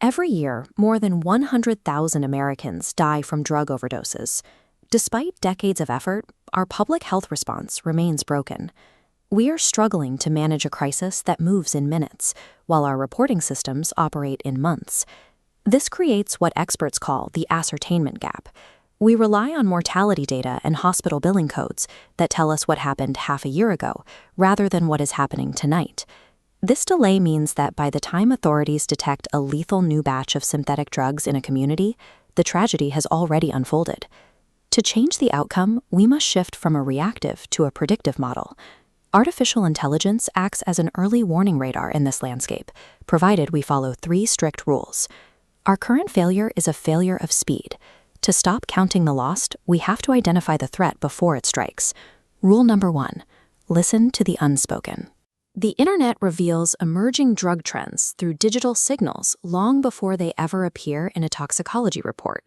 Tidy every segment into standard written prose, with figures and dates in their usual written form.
Every year, more than 100,000 Americans die from drug overdoses. Despite decades of effort, our public health response remains broken. We are struggling to manage a crisis that moves in minutes, while our reporting systems operate in months. This creates what experts call the ascertainment gap. We rely on mortality data and hospital billing codes that tell us what happened half a year ago, rather than what is happening tonight. This delay means that by the time authorities detect a lethal new batch of synthetic drugs in a community, the tragedy has already unfolded. To change the outcome, we must shift from a reactive to a predictive model. Artificial intelligence acts as an early warning radar in this landscape, provided we follow 3 strict rules. Our current failure is a failure of speed. To stop counting the lost, we have to identify the threat before it strikes. Rule number 1: listen to the unspoken. The internet reveals emerging drug trends through digital signals long before they ever appear in a toxicology report.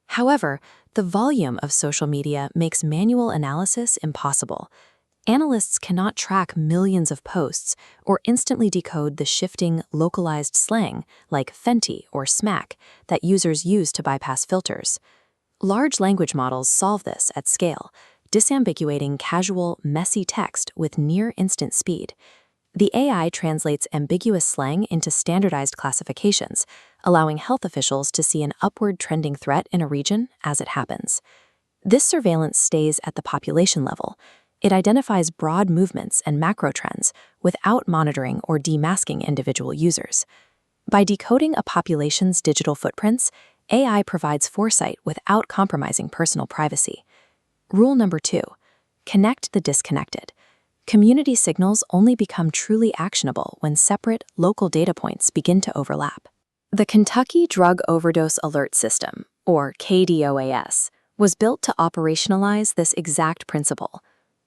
However, the volume of social media makes manual analysis impossible. Analysts cannot track millions of posts or instantly decode the shifting, localized slang, like Fenty or smack, that users use to bypass filters. Large language models solve this at scale, disambiguating casual, messy text with near-instant speed. The AI translates ambiguous slang into standardized classifications, allowing health officials to see an upward trending threat in a region as it happens. This surveillance stays at the population level. It identifies broad movements and macro trends without monitoring or demasking individual users. By decoding a population's digital footprints, AI provides foresight without compromising personal privacy. Rule number 2: connect the disconnected. Community signals only become truly actionable when separate, local data points begin to overlap. The Kentucky Drug Overdose Alert System, or KDOAS, was built to operationalize this exact principle.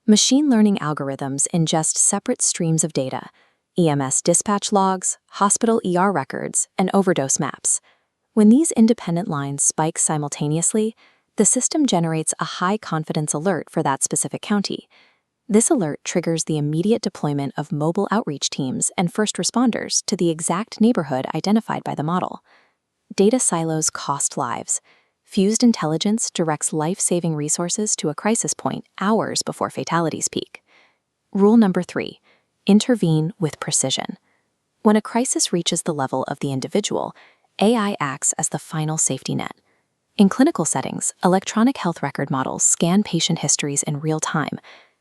Machine learning algorithms ingest separate streams of data: EMS dispatch logs, hospital ER records, and overdose maps. When these independent lines spike simultaneously, the system generates a high-confidence alert for that specific county. This alert triggers the immediate deployment of mobile outreach teams and first responders to the exact neighborhood identified by the model. Data silos cost lives. Fused intelligence directs life-saving resources to a crisis point hours before fatalities peak. Rule number 3: intervene with precision. When a crisis reaches the level of the individual, AI acts as the final safety net. In clinical settings, electronic health record models scan patient histories in real time.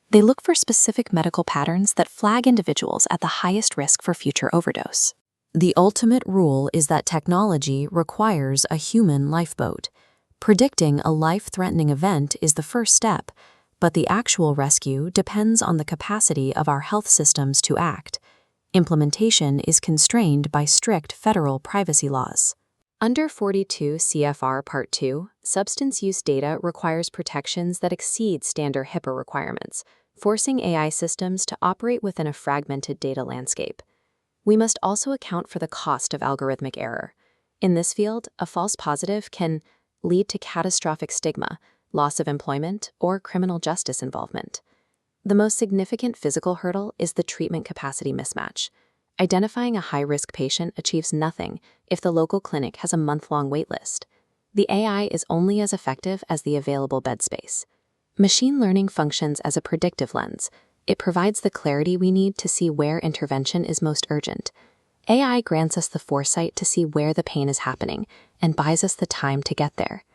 They look for specific medical patterns that flag individuals at the highest risk for future overdose. The ultimate rule is that technology requires a human lifeboat. Predicting a life-threatening event is the first step, but the actual rescue depends on the capacity of our health systems to act. Implementation is constrained by strict federal privacy laws. Under 42 CFR Part 2, substance use data requires protections that exceed standard HIPAA requirements, forcing AI systems to operate within a fragmented data landscape. We must also account for the cost of algorithmic error. In this field, a false positive can lead to catastrophic stigma, loss of employment, or criminal justice involvement. The most significant physical hurdle is the treatment capacity mismatch. Identifying a high-risk patient achieves nothing if the local clinic has a month-long waitlist. The AI is only as effective as the available bed space. Machine learning functions as a predictive lens. It provides the clarity we need to see where intervention is most urgent. AI grants us the foresight to see where the pain is happening and buys us the time to get there.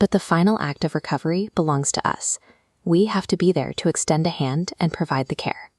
But the final act of recovery belongs to us. We have to be there to extend a hand and provide the care.